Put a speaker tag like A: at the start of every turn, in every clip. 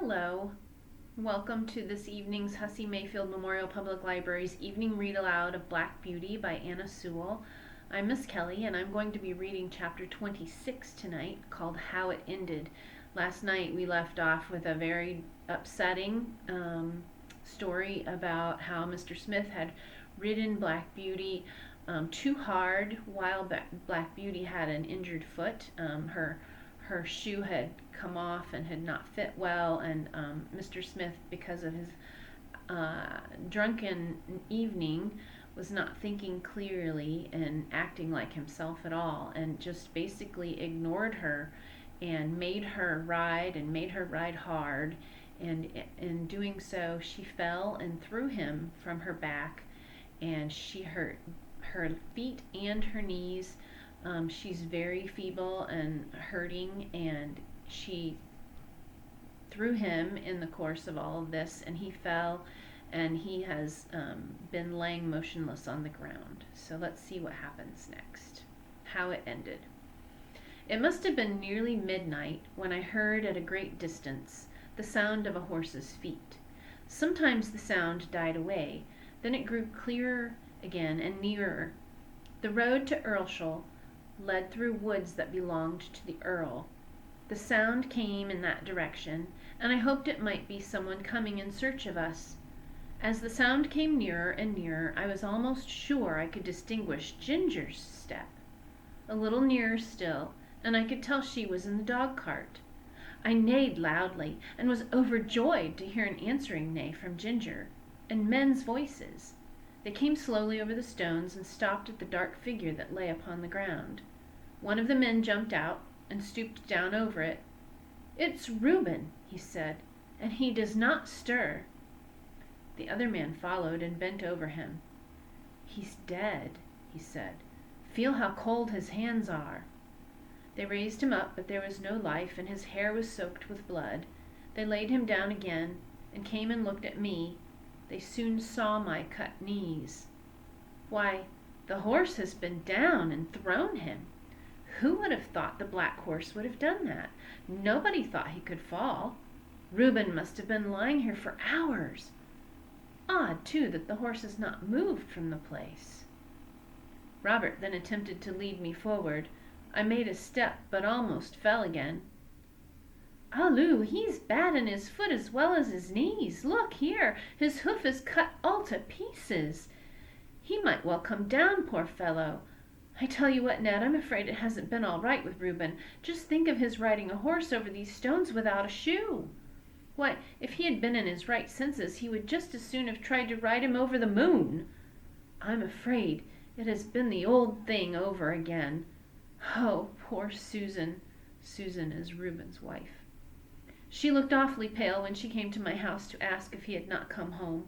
A: Hello. Welcome to this evening's Hussey-Mayfield Memorial Public Library's evening read aloud of Black Beauty by Anna Sewell. I'm Miss Kelly, and I'm going to be reading chapter 26 tonight, called How It Ended. Last night we left off with a very upsetting story about how Mr. Smith had ridden Black Beauty too hard while Black Beauty had an injured foot. Her shoe had come off and had not fit well, and Mr. Smith, because of his drunken evening, was not thinking clearly and acting like himself at all, and just basically ignored her and made her ride hard, and in doing so she fell and threw him from her back, and she hurt her feet and her knees. She's very feeble and hurting, and she threw him in the course of all of this, and he fell, and he has been laying motionless on the ground. So let's see what happens next. How it ended. It must have been nearly midnight when I heard at a great distance the sound of a horse's feet. Sometimes the sound died away, then it grew clearer again and nearer. The road to Earlshall led through woods that belonged to the Earl. The sound came in that direction, and I hoped it might be someone coming in search of us. As the sound came nearer and nearer, I was almost sure I could distinguish Ginger's step. A little nearer still, and I could tell she was in the dog-cart. I neighed loudly, and was overjoyed to hear an answering neigh from Ginger, and men's voices. They came slowly over the stones and stopped at the dark figure that lay upon the ground. One of the men jumped out and stooped down over it. "It's Reuben," he said, "and he does not stir." The other man followed and bent over him. "He's dead," he said. "Feel how cold his hands are." They raised him up, but there was no life, and his hair was soaked with blood. They laid him down again, and came and looked at me. They soon saw my cut knees. "Why, the horse has been down and thrown him. Who would have thought the black horse would have done that? Nobody thought he could fall. Reuben must have been lying here for hours. Odd, too, that the horse has not moved from the place." Robert then attempted to lead me forward. I made a step, but almost fell again. "Alloo, he's bad in his foot as well as his knees. Look here, his hoof is cut all to pieces. He might well come down, poor fellow. I tell you what, Ned, I'm afraid it hasn't been all right with Reuben. Just think of his riding a horse over these stones without a shoe. Why, if he had been in his right senses, he would just as soon have tried to ride him over the moon. I'm afraid it has been the old thing over again. Oh, poor Susan." Susan is Reuben's wife. "She looked awfully pale when she came to my house to ask if he had not come home.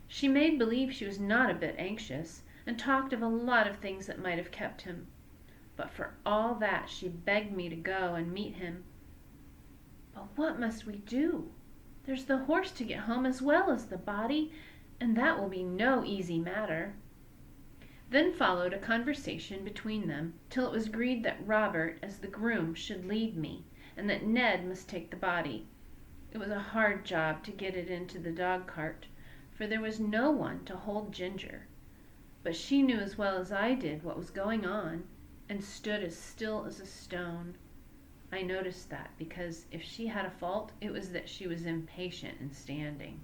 A: She made believe she was not a bit anxious, and talked of a lot of things that might have kept him. But for all that she begged me to go and meet him. But what must we do? There's the horse to get home as well as the body, and that will be no easy matter." Then followed a conversation between them, till it was agreed that Robert, as the groom, should lead me, and that Ned must take the body. It was a hard job to get it into the dog-cart, for there was no one to hold Ginger. But she knew as well as I did what was going on, and stood as still as a stone. I noticed that, because if she had a fault, it was that she was impatient in standing.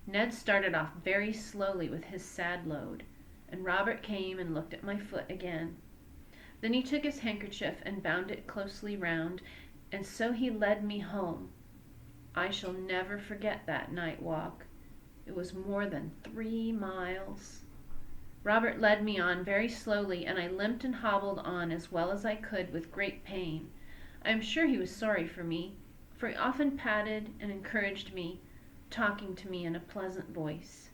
A: Ned started off very slowly with his sad load, and Robert came and looked at my foot again. Then he took his handkerchief and bound it closely round, and so he led me home. I shall never forget that night walk. It was more than 3 miles. Robert led me on very slowly, and I limped and hobbled on as well as I could with great pain. I am sure he was sorry for me, for he often patted and encouraged me, talking to me in a pleasant voice.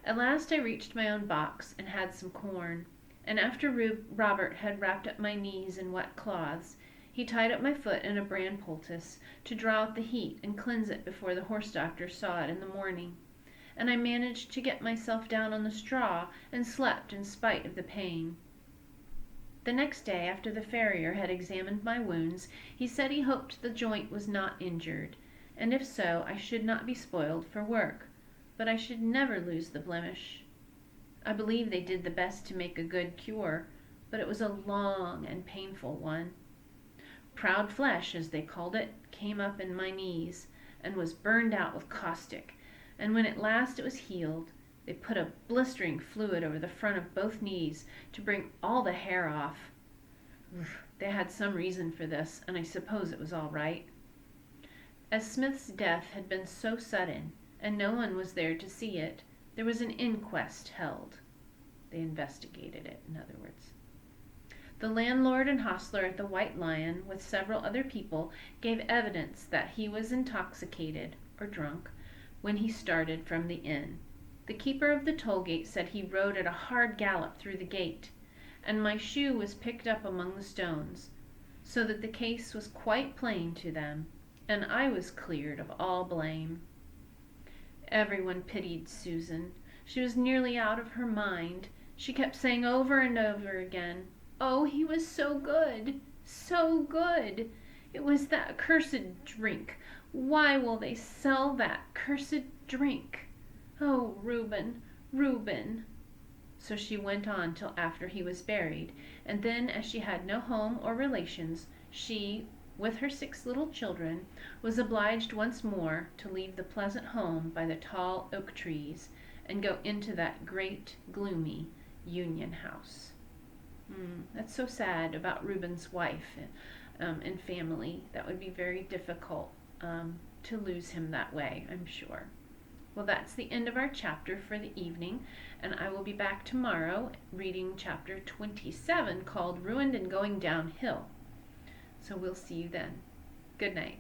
A: At last I reached my own box and had some corn, and after Robert had wrapped up my knees in wet cloths, he tied up my foot in a bran poultice to draw out the heat and cleanse it before the horse doctor saw it in the morning, and I managed to get myself down on the straw and slept in spite of the pain. The next day, after the farrier had examined my wounds, he said he hoped the joint was not injured, and if so, I should not be spoiled for work, but I should never lose the blemish. I believe they did the best to make a good cure, but it was a long and painful one. Proud flesh, as they called it, came up in my knees, and was burned out with caustic, and when at last it was healed, they put a blistering fluid over the front of both knees to bring all the hair off. They had some reason for this, and I suppose it was all right. As Smith's death had been so sudden, and no one was there to see it, there was an inquest held. They investigated it, in other words. The landlord and hostler at the White Lion, with several other people, gave evidence that he was intoxicated, or drunk, when he started from the inn. The keeper of the toll gate said he rode at a hard gallop through the gate, and my shoe was picked up among the stones, so that the case was quite plain to them, and I was cleared of all blame. Everyone pitied Susan. She was nearly out of her mind. She kept saying over and over again, "Oh, he was so good, so good. It was that cursed drink. Why will they sell that cursed drink? Oh, Reuben, Reuben." So she went on till after he was buried, and then, as she had no home or relations, she, with her 6 little children, was obliged once more to leave the pleasant home by the tall oak trees and go into that great, gloomy Union House. That's so sad about Reuben's wife and family. That would be very difficult to lose him that way, I'm sure. Well, that's the end of our chapter for the evening, and I will be back tomorrow reading chapter 27 called Ruined and Going Downhill. So we'll see you then. Good night.